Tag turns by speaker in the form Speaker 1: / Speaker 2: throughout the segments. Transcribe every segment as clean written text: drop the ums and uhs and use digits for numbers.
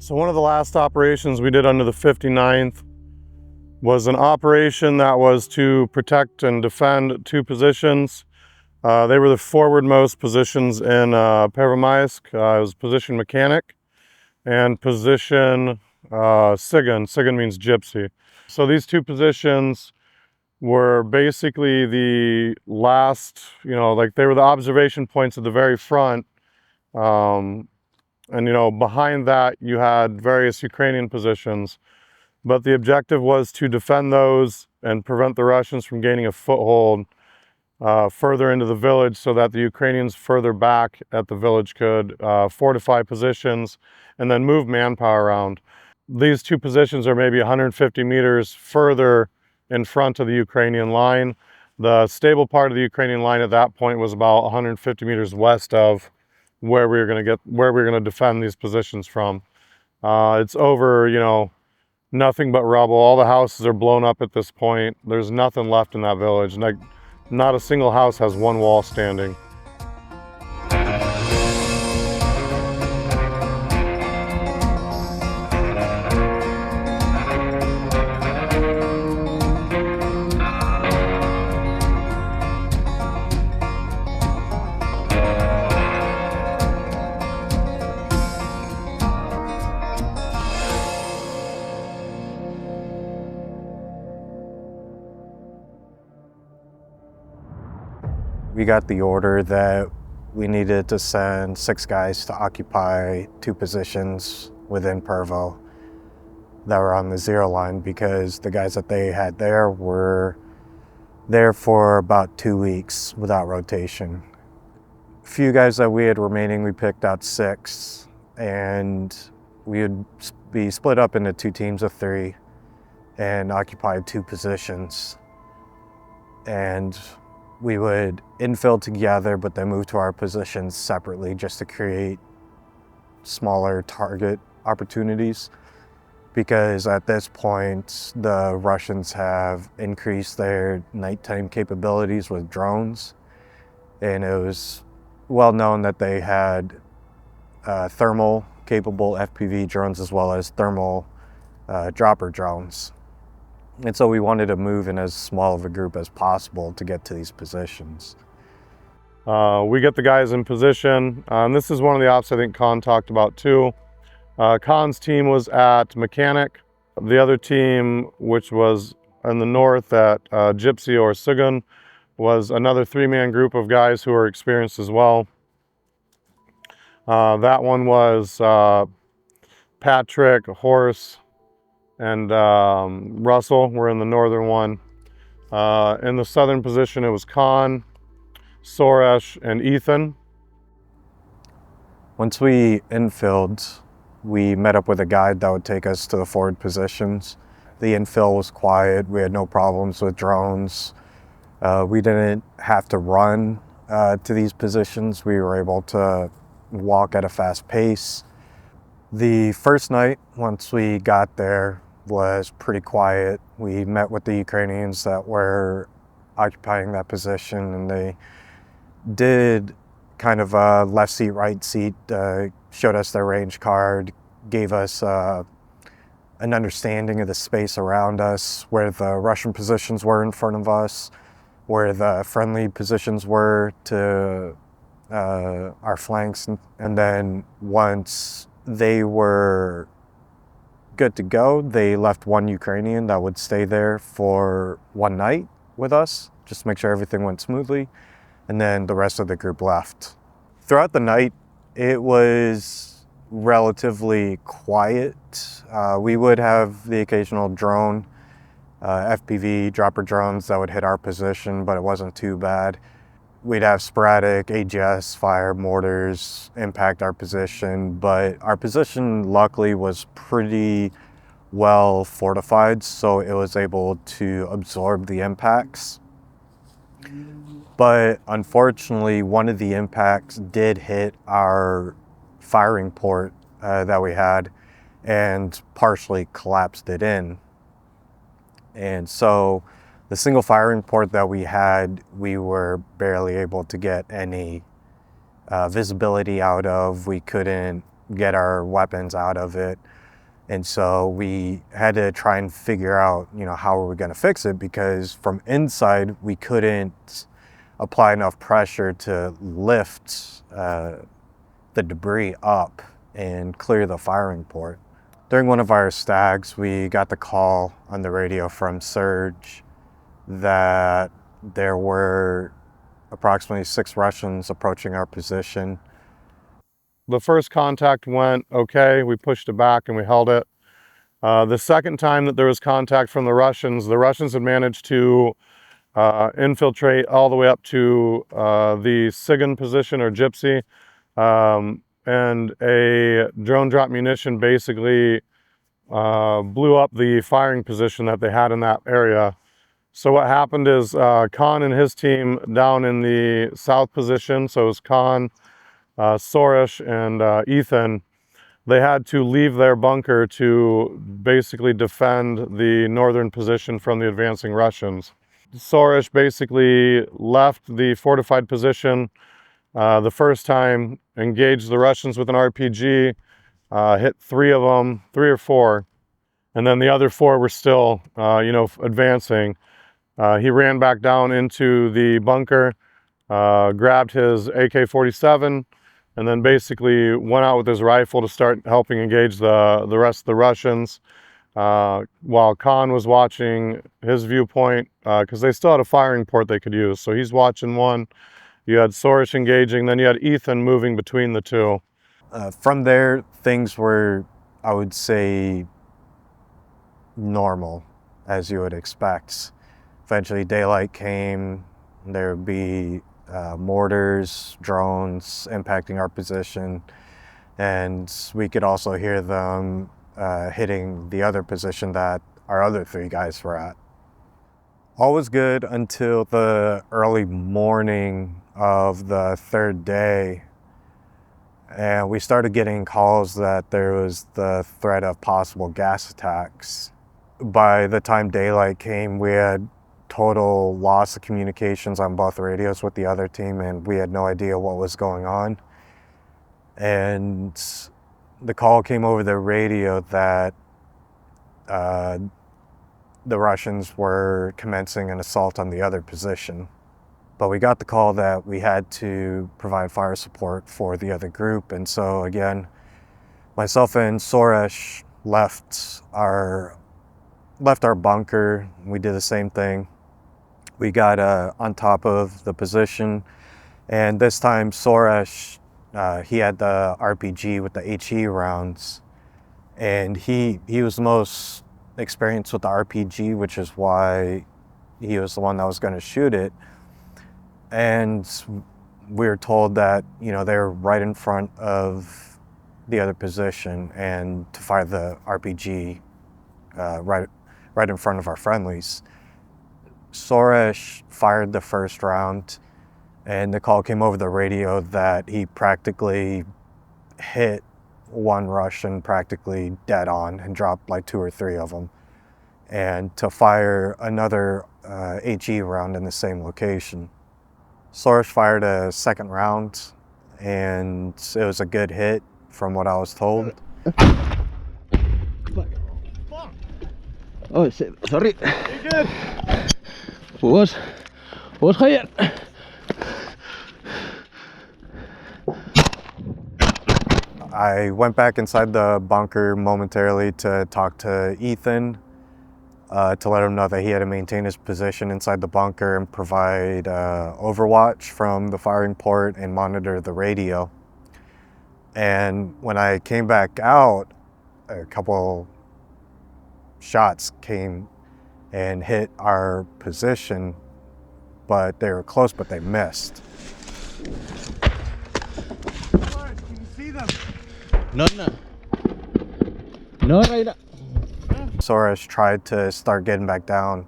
Speaker 1: So one of the last operations we did under the 59th was an operation that was to protect and defend two positions. They were the forwardmost positions in Pervomaisk. It was position mechanic and position Tsygan. Tsygan means gypsy. So these two positions were basically the last, like they were the observation points at the very front. And behind that you had various Ukrainian positions. But the objective was to defend those and prevent the Russians from gaining a foothold further into the village, so that the Ukrainians further back at the village could fortify positions and then move manpower around. These two positions are maybe 150 meters further in front of the Ukrainian line. The stable part of the Ukrainian line at that point was about 150 meters west of where we were going to defend these positions from. It's over, nothing but rubble. All the houses are blown up at this point. There's nothing left in that village. Like, not a single house has one wall standing.
Speaker 2: We got the order that we needed to send 6 guys to occupy 2 positions within Pervo that were on the 0 line, because the guys that they had there were there for about 2 weeks without rotation. A few guys that we had remaining, we picked out 6, and we would be split up into 2 teams of 3 and occupy 2 positions. And we would infill together, but then move to our positions separately just to create smaller target opportunities. Because at this point, the Russians have increased their nighttime capabilities with drones. And it was well known that they had thermal capable FPV drones as well as thermal dropper drones. And so we wanted to move in as small of a group as possible to get to these positions.
Speaker 1: We get the guys in position, and this is one of the ops I think Cant talked about too. Cant's team was at Mechanic. The other team, which was in the north at Gypsy or Tsygan, was another 3-man group of guys who were experienced as well. That one was Patrick, Horse, and Russell were in the northern one. In the southern position, it was Khan, Soresh, and Ethan.
Speaker 2: Once we infilled, we met up with a guide that would take us to the forward positions. The infill was quiet. We had no problems with drones. We didn't have to run to these positions. We were able to walk at a fast pace. The first night, once we got there, was pretty quiet. We met with the Ukrainians that were occupying that position, and they did kind of a left seat, right seat, showed us their range card, gave us an understanding of the space around us, where the Russian positions were in front of us, where the friendly positions were to our flanks. And then once they were good to go, they left 1 Ukrainian that would stay there for 1 night with us, just to make sure everything went smoothly. And then the rest of the group left. Throughout the night, it was relatively quiet. We would have the occasional drone, FPV dropper drones that would hit our position, but it wasn't too bad. We'd have sporadic AGS fire, mortars impact our position, but our position luckily was pretty well fortified, so it was able to absorb the impacts. But unfortunately, one of the impacts did hit our firing port that we had and partially collapsed it in. And so the single firing port that we had, we were barely able to get any visibility out of. We couldn't get our weapons out of it. And so we had to try and figure out, how are we going to fix it? Because from inside, we couldn't apply enough pressure to lift the debris up and clear the firing port. During one of our stags, we got the call on the radio from Surge that there were approximately 6 Russians approaching our position.
Speaker 1: The first contact went okay. We pushed it back and we held it. The second time that there was contact from the Russians had managed to infiltrate all the way up to the Tsygan position, or Gypsy, and a drone drop munition basically blew up the firing position that they had in that area. So what happened is Khan and his team down in the south position, so it was Khan, Soresh, and Ethan, they had to leave their bunker to basically defend the northern position from the advancing Russians. Soresh basically left the fortified position the first time, engaged the Russians with an RPG, hit 3 of them, 3 or 4, and then the other 4 were still, advancing. He ran back down into the bunker, grabbed his AK-47, and then basically went out with his rifle to start helping engage the rest of the Russians, while Khan was watching his viewpoint, because they still had a firing port they could use. So he's watching one. You had Soresh engaging, then you had Ethan moving between the 2.
Speaker 2: From there, things were, I would say, normal, as you would expect. Eventually daylight came. There would be mortars, drones impacting our position, and we could also hear them hitting the other position that our other 3 guys were at. All was good until the early morning of the 3rd day, and we started getting calls that there was the threat of possible gas attacks. By the time daylight came, we had total loss of communications on both radios with the other team, and we had no idea what was going on. And the call came over the radio that the Russians were commencing an assault on the other position. But we got the call that we had to provide fire support for the other group, and so again, myself and Soresh left our bunker. We did the same thing. We got on top of the position, and this time Soresh, he had the RPG with the HE rounds, and he was the most experienced with the RPG, which is why he was the one that was going to shoot it. And we were told that, they were right in front of the other position, and to fire the RPG right in front of our friendlies. Soresh fired the first round, and the call came over the radio that he practically hit one Russian practically dead on and dropped like 2 or 3 of them, and to fire another HE round in the same location. Soresh fired a second round, and it was a good hit from what I was told.
Speaker 3: Oh, sorry. You're good. Was higher.
Speaker 2: I went back inside the bunker momentarily to talk to Ethan, to let him know that he had to maintain his position inside the bunker and provide overwatch from the firing port and monitor the radio. And when I came back out, a couple shots came and hit our position, but they were close, but they missed.
Speaker 4: Can you see them?
Speaker 3: No. No, right now.
Speaker 2: Soresh tried to start getting back down,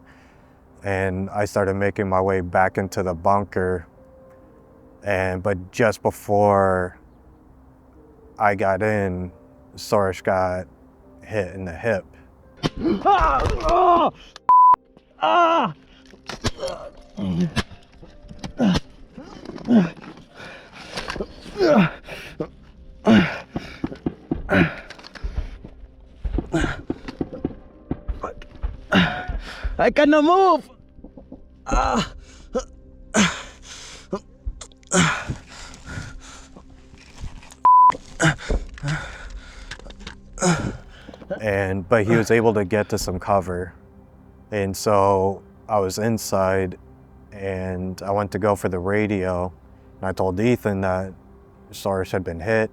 Speaker 2: and I started making my way back into the bunker. But just before I got in, Soresh got hit in the hip.
Speaker 3: I cannot move.
Speaker 2: But he was able to get to some cover. And so I was inside and I went to go for the radio, and I told Ethan that Soros had been hit,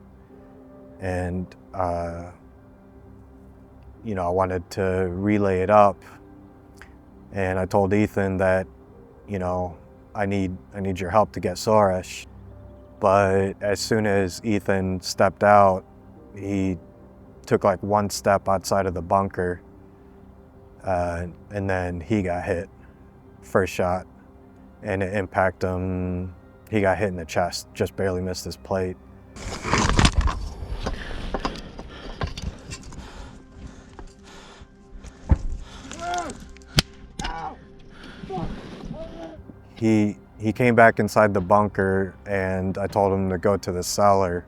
Speaker 2: and you know, I wanted to relay it up. And I told Ethan that, you know, I need your help to get Soros. But as soon as Ethan stepped out, he took like one step outside of the bunker, and then he got hit. First shot, and it impacted him. He got hit in the chest, just barely missed his plate. He came back inside the bunker, and I told him to go to the cellar.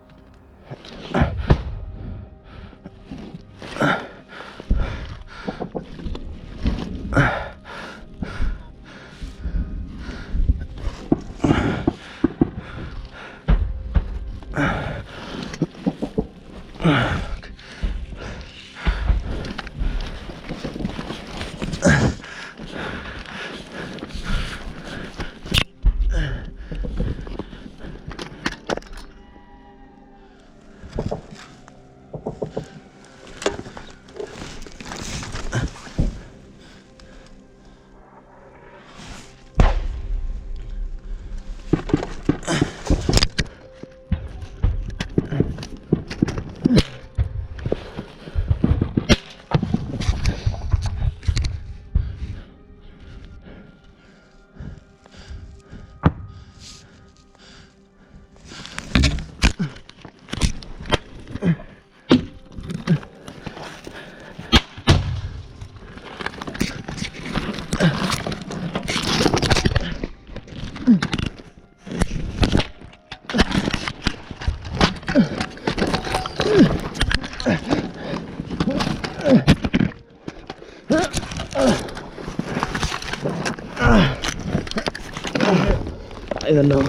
Speaker 3: I don't know.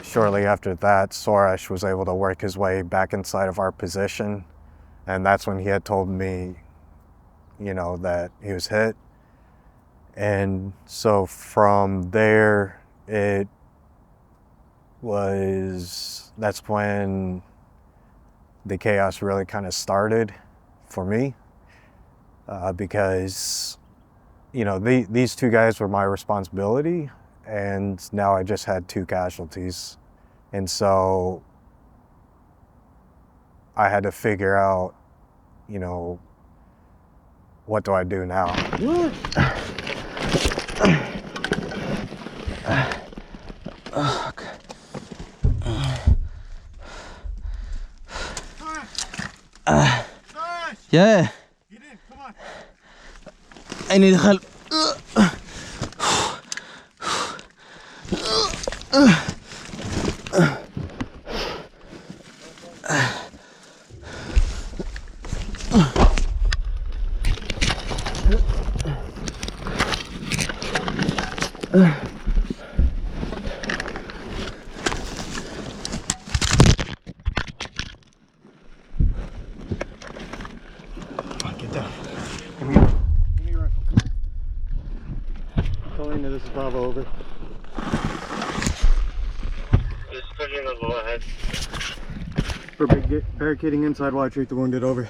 Speaker 2: Shortly after that, Soros was able to work his way back inside of our position, and that's when he had told me, you know, that he was hit. And so from there, that's when the chaos really kind of started for me, because, you know, these two guys were my responsibility, and now I just had 2 casualties. And so I had to figure out, you know, what do I do now?
Speaker 3: Yeah,
Speaker 4: Get in, come on.
Speaker 3: I need help.
Speaker 2: Get down. Give me your rifle. Going to this is Bravo, over.
Speaker 5: Just pushing the go ahead.
Speaker 2: We're barricading inside while I treat the wounded, over.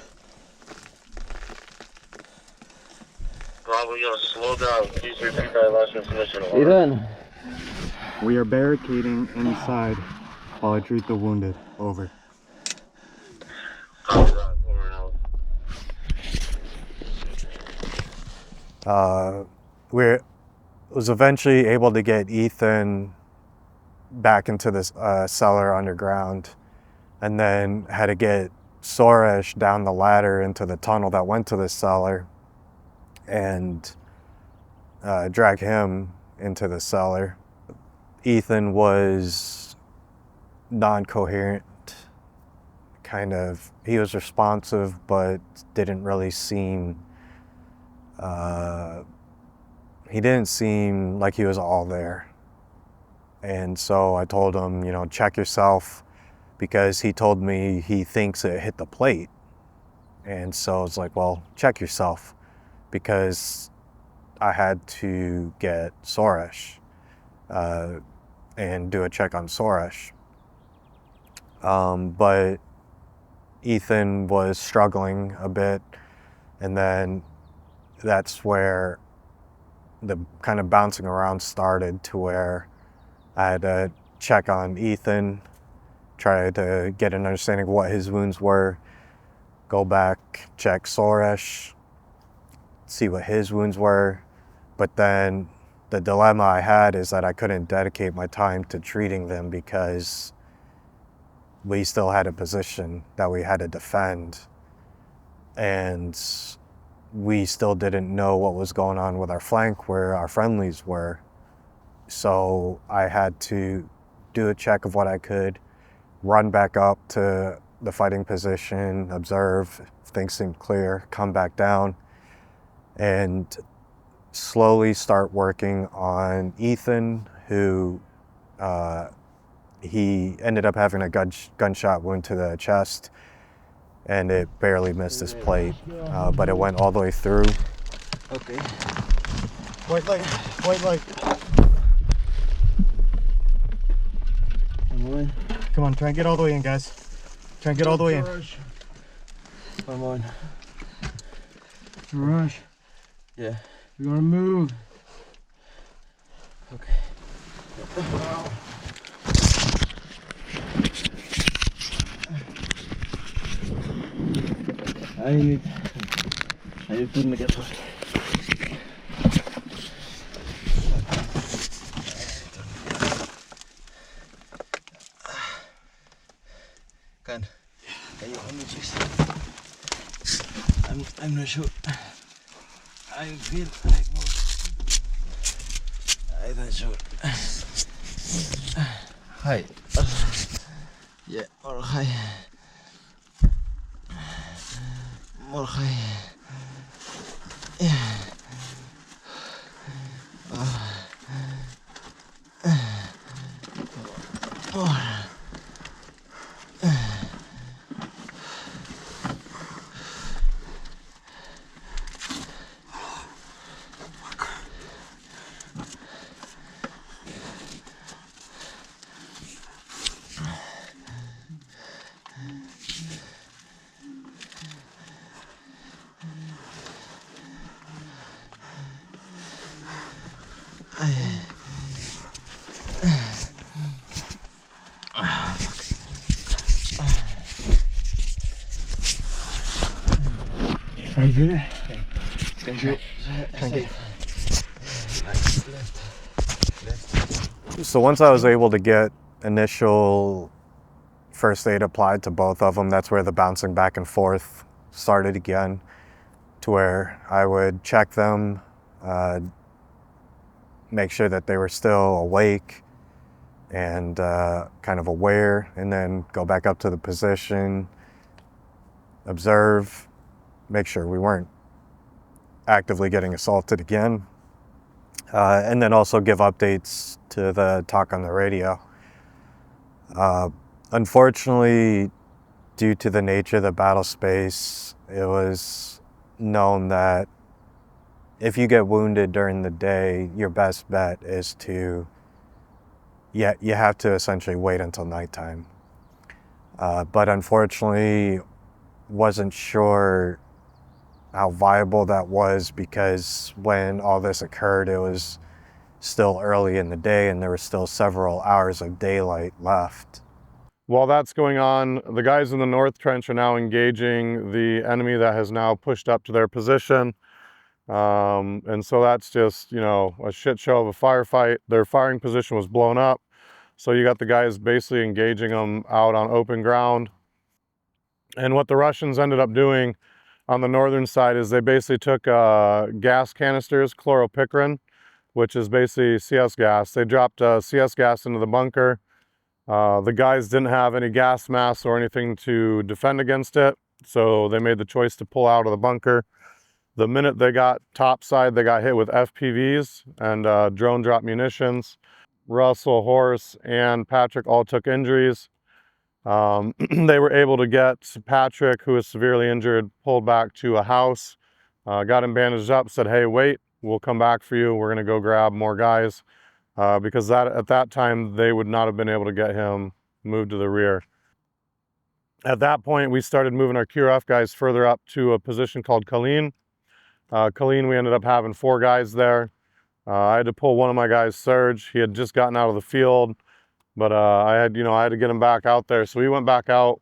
Speaker 5: Bravo, yo, slow down. Please repeat that last information.
Speaker 3: Iran.
Speaker 2: We are barricading inside while I treat the wounded, over.
Speaker 5: Copy that. Over and out.
Speaker 2: We was eventually able to get Ethan back into this cellar underground, and then had to get Soros down the ladder into the tunnel that went to the cellar, and drag him into the cellar. Ethan was non-coherent, kind of. He was responsive, but didn't really seem he didn't seem like he was all there. And so I told him, you know, check yourself, because he told me he thinks it hit the plate. And so it's like, well, check yourself, because I had to get Soresh and do a check on Soresh. But Ethan was struggling a bit, and then that's where the kind of bouncing around started, to where I had to check on Ethan, try to get an understanding of what his wounds were, go back, check Soresh, see what his wounds were. But then the dilemma I had is that I couldn't dedicate my time to treating them, because we still had a position that we had to defend, and we still didn't know what was going on with our flank where our friendlies were. So I had to do a check of what I could, run back up to the fighting position, observe if things seemed clear, come back down, and slowly start working on Ethan, who he ended up having a gunshot wound to the chest, and it barely missed his plate, but it went all the way through.
Speaker 3: Okay.
Speaker 2: White light, white light.
Speaker 3: Come on.
Speaker 2: Come on, try and get all the way in, guys. Try and get all the way in.
Speaker 3: Come on.
Speaker 4: Rush.
Speaker 3: Yeah.
Speaker 4: We're gonna move.
Speaker 3: Okay. I need to make it first. Can you help me, please? I'm not sure. I feel like more. I'm not sure. Hi. Yeah, or hi. More hi. Yeah. More.
Speaker 4: Are you good?
Speaker 3: Thank you.
Speaker 2: So once I was able to get initial first aid applied to both of them, that's where the bouncing back and forth started again, to where I would check them, make sure that they were still awake and kind of aware, and then go back up to the position, observe, make sure we weren't actively getting assaulted again, and then also give updates to the talk on the radio. Unfortunately, due to the nature of the battle space, it was known that if you get wounded during the day, your best bet is to, you have to essentially wait until nighttime. But unfortunately, wasn't sure how viable that was, because when all this occurred, it was still early in the day and there were still several hours of daylight left.
Speaker 1: While that's going on, the guys in the North Trench are now engaging the enemy that has now pushed up to their position. And so that's just, you know, a shit show of a firefight. Their firing position was blown up. So you got the guys basically engaging them out on open ground. And what the Russians ended up doing on the northern side is they basically took gas canisters, chloropicrin, which is basically CS gas. They dropped CS gas into the bunker. The guys didn't have any gas masks or anything to defend against it, so they made the choice to pull out of the bunker. The minute they got topside, they got hit with FPVs and drone drop munitions. Russell, Horace, and Patrick all took injuries. They were able to get Patrick, who was severely injured, pulled back to a house, got him bandaged up, said, hey, wait, we'll come back for you. We're gonna go grab more guys. Because at that time, they would not have been able to get him moved to the rear. At that point, we started moving our QRF guys further up to a position called Colleen. Colleen, we ended up having 4 guys there. I had to pull one of my guys, Serge. He had just gotten out of the field, but I had to get him back out there. So we went back out,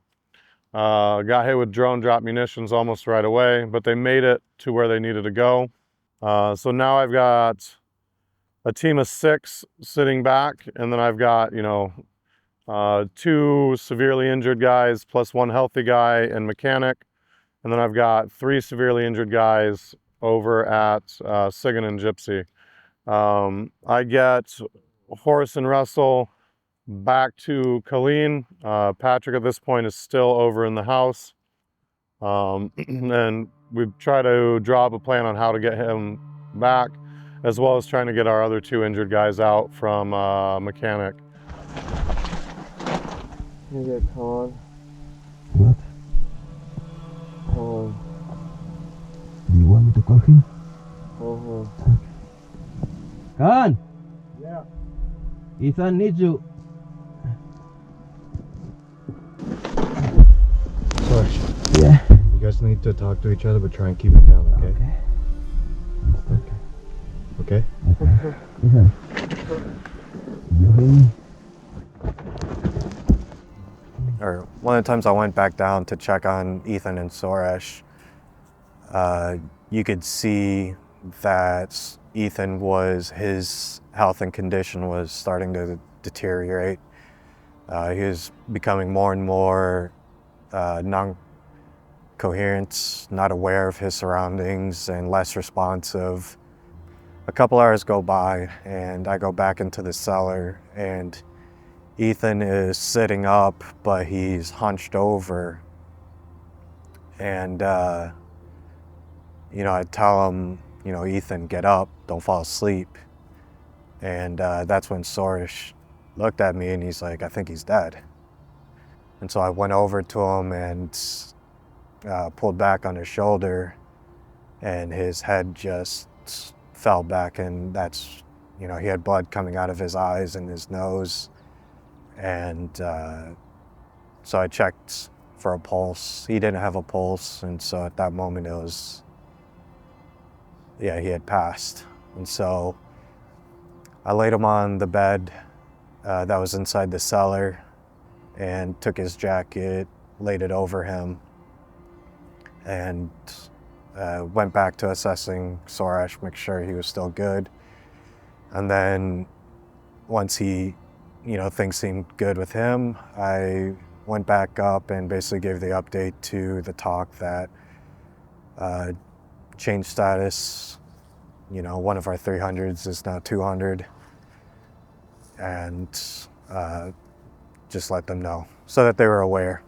Speaker 1: got hit with drone drop munitions almost right away, but they made it to where they needed to go. So now I've got a team of 6 sitting back, and then I've got, 2 severely injured guys plus 1 healthy guy and mechanic. And then I've got 3 severely injured guys over at Tsygan and Gypsy. I get Horace and Russell back to Colleen. Patrick at this point is still over in the house. And we try to draw up a plan on how to get him back, as well as trying to get our other 2 injured guys out from mechanic.
Speaker 6: Maybe come on.
Speaker 3: What?
Speaker 6: Come on.
Speaker 3: Do you want me to call him?
Speaker 6: Uh-huh.
Speaker 3: Cant!
Speaker 6: Yeah.
Speaker 3: Ethan needs you.
Speaker 2: Sorry.
Speaker 3: Yeah.
Speaker 2: You guys need to talk to each other, but try and keep it down, okay?
Speaker 3: Okay.
Speaker 2: Okay?
Speaker 3: Ethan. You hear me?
Speaker 2: Or one of the times I went back down to check on Ethan and Suresh, you could see that his health and condition was starting to deteriorate. He was becoming more and more non-coherent, not aware of his surroundings, and less responsive. A couple hours go by, and I go back into the cellar, and Ethan is sitting up, but he's hunched over. And, I tell him, Ethan, get up, don't fall asleep. And that's when Suresh looked at me and he's like, I think he's dead. And so I went over to him and pulled back on his shoulder, and his head just fell back, and that's, he had blood coming out of his eyes and his nose. And so I checked for a pulse. He didn't have a pulse, and so at that moment it was, he had passed. And so I laid him on the bed that was inside the cellar and took his jacket, laid it over him, and went back to assessing Suresh, make sure he was still good. And then once he, things seemed good with him, I went back up and basically gave the update to the talk that change status, one of our 300s is now 200, and just let them know so that they were aware.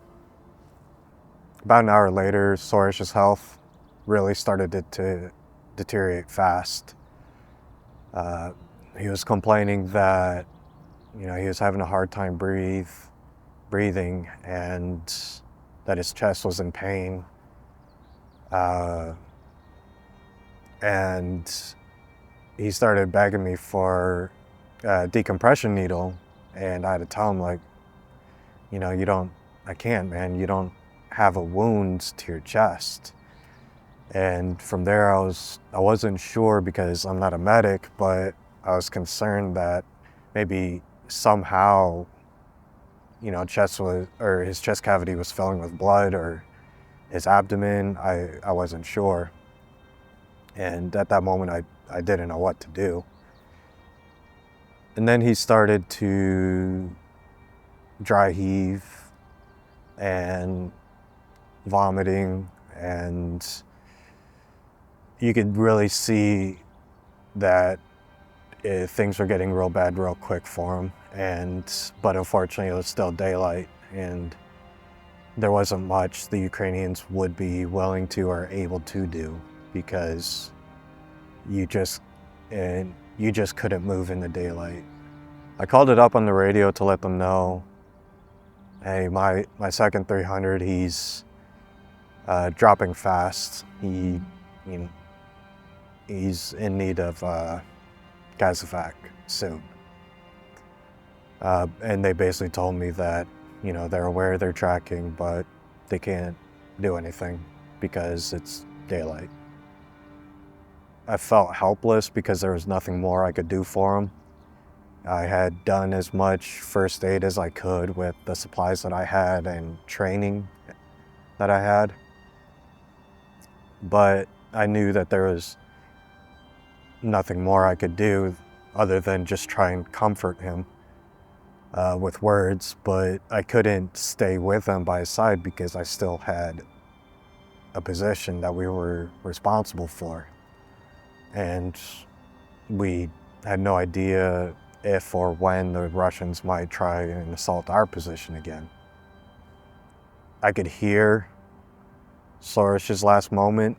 Speaker 2: About an hour later, Suresh's health really started to deteriorate fast. He was complaining that he was having a hard time breathing, and that his chest was in pain. And he started begging me for a decompression needle, and I had to tell him, like, I can't, man, you don't have a wound to your chest. And from there, I wasn't sure because I'm not a medic, but I was concerned that maybe somehow, his chest cavity was filling with blood, or his abdomen. I wasn't sure. And at that moment, I didn't know what to do. And then he started to dry heave and vomiting, and you could really see that things were getting real bad real quick for him. But unfortunately, it was still daylight, and there wasn't much the Ukrainians would be willing to or able to do. because you just couldn't move in the daylight. I called it up on the radio to let them know, hey, my second 300, he's dropping fast. He's in need of gasovac soon. And they basically told me that, they're aware they're tracking, but they can't do anything because it's daylight. I felt helpless because there was nothing more I could do for him. I had done as much first aid as I could with the supplies that I had and training that I had. But I knew that there was nothing more I could do other than just try and comfort him with words, but I couldn't stay with him by his side because I still had a position that we were responsible for. And we had no idea if or when the Russians might try and assault our position again. I could hear Sorish's last moment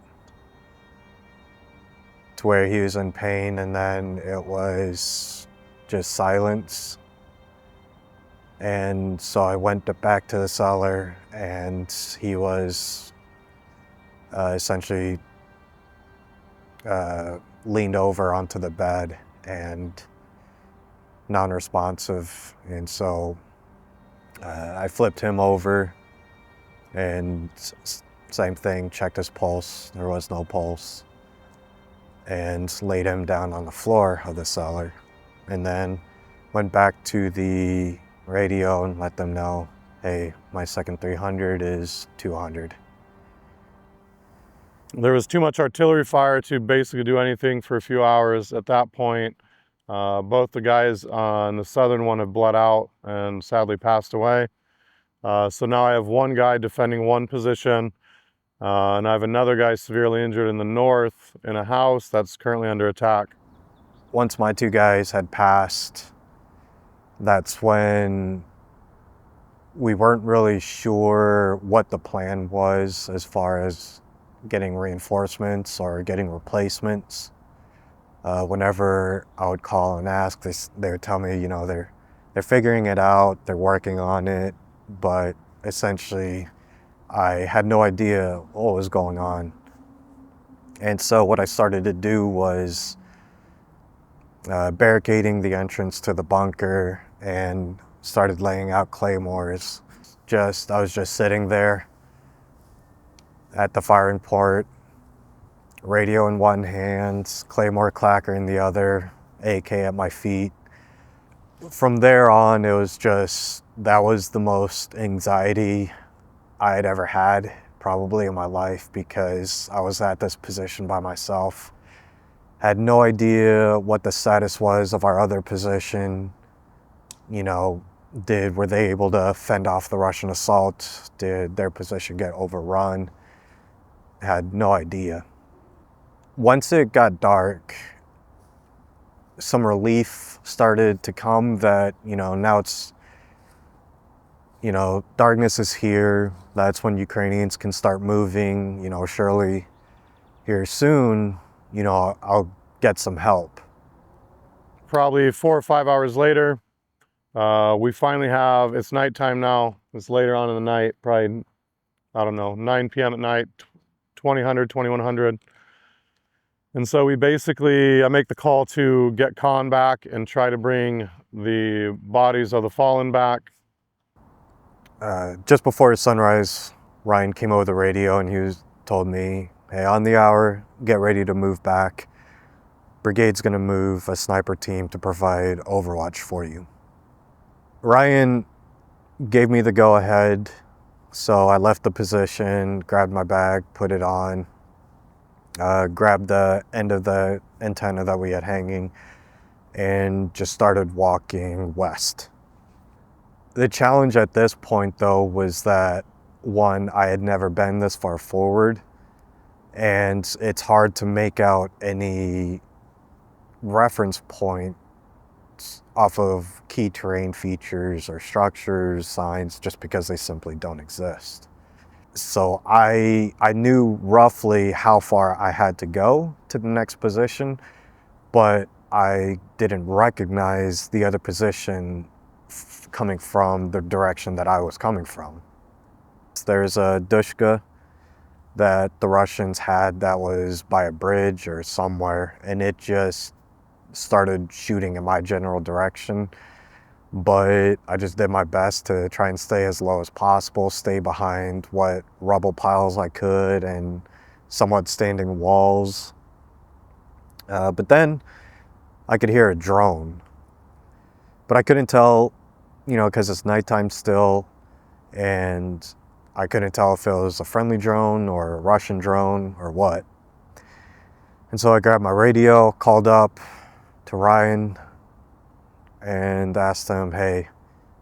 Speaker 2: to where he was in pain, and then it was just silence. And so I went back to the cellar, and he was essentially leaned over onto the bed and non-responsive. And so I flipped him over and same thing, checked his pulse. There was no pulse. And laid him down on the floor of the cellar. And then went back to the radio and let them know, hey, my second 300 is 200.
Speaker 1: There was too much artillery fire to basically do anything for a few hours. At that point, both the guys on the southern one have bled out and sadly passed away. So now I have one guy defending one position, and I have another guy severely injured in the north in a house that's currently under attack.
Speaker 2: Once my two guys had passed, that's when we weren't really sure what the plan was as far as getting reinforcements or getting replacements. Whenever I would call and ask, they would tell me, they're figuring it out, they're working on it, but essentially I had no idea what was going on. And so what I started to do was barricading the entrance to the bunker and started laying out claymores. I was just sitting there at the firing port, radio in one hand, claymore clacker in the other, AK at my feet. From there on, it was that was the most anxiety I had ever had probably in my life, because I was at this position by myself. Had no idea what the status was of our other position. Were they able to fend off the Russian assault? Did their position get overrun? Had no idea. Once it got dark, some relief started to come that, now it's, darkness is here. That's when Ukrainians can start moving, surely here soon, I'll get some help.
Speaker 1: Probably 4 or 5 hours later, we finally have, it's nighttime now, it's later on in the night, probably, 9 p.m. at night, 2100. And so I make the call to get Khan back and try to bring the bodies of the fallen back.
Speaker 2: Just before sunrise, Ryan came over the radio and he told me, hey, on the hour, get ready to move back. Brigade's gonna move a sniper team to provide overwatch for you. Ryan gave me the go ahead, so I left the position, grabbed my bag, put it on, grabbed the end of the antenna that we had hanging, and just started walking west. The challenge at this point, though, was that, one, I had never been this far forward, and it's hard to make out any reference points off of key terrain features or structures, signs, just because they simply don't exist. So I knew roughly how far I had to go to the next position, but I didn't recognize the other position coming from the direction that I was coming from. There's a dushka that the Russians had that was by a bridge or somewhere, and it just started shooting in my general direction. But I just did my best to try and stay as low as possible, stay behind what rubble piles I could and somewhat standing walls. But then I could hear a drone, but I couldn't tell, you know, because it's nighttime still, and I couldn't tell if it was a friendly drone or a Russian drone or what. And so I grabbed my radio, called up to Ryan, and asked him, hey,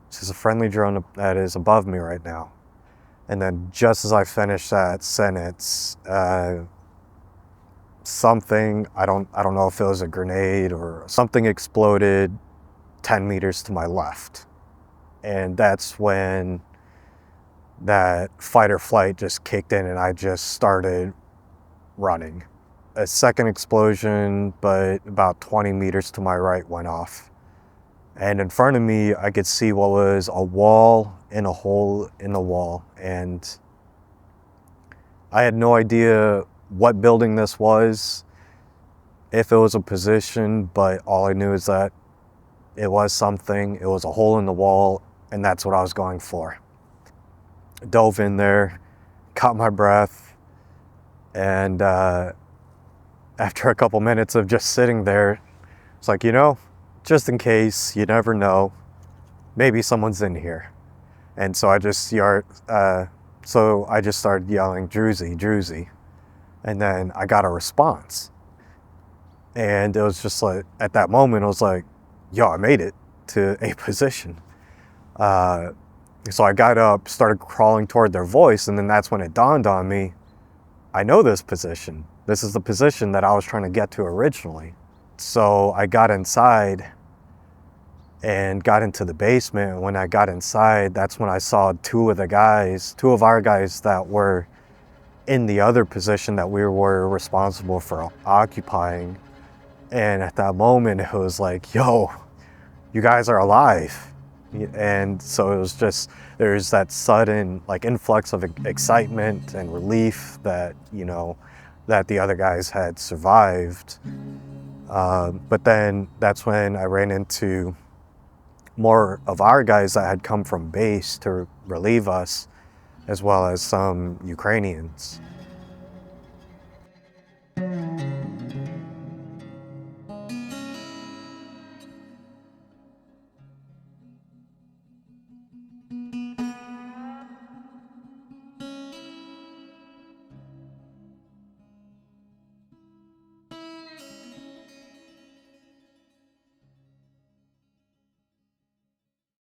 Speaker 2: this is a friendly drone that is above me right now. And then just as I finished that sentence, something, I don't know if it was a grenade or something, exploded 10 meters to my left. And that's when that fight or flight just kicked in and I just started running. A second explosion, but about 20 meters to my right, went off. And in front of me, I could see what was a wall and a hole in the wall. And I had no idea what building this was, if it was a position, but all I knew is that it was something. It was a hole in the wall, and that's what I was going for. Dove in there, caught my breath, and after a couple minutes of just sitting there, it's like, you know, just in case, you never know, maybe someone's in here. And so I just started yelling, Druzy, Druzy. And then I got a response. And it was just like, at that moment, I was like, yo, I made it to a position. So I got up, started crawling toward their voice, and then that's when it dawned on me, I know this position. This is the position that I was trying to get to originally. So I got inside and got into the basement. When I got inside, that's when I saw two of our guys that were in the other position that we were responsible for occupying. And at that moment, it was like, yo, you guys are alive. And so it was just, there's that sudden like influx of excitement and relief that, you know, that the other guys had survived. But then that's when I ran into more of our guys that had come from base to relieve us, as well as some Ukrainians.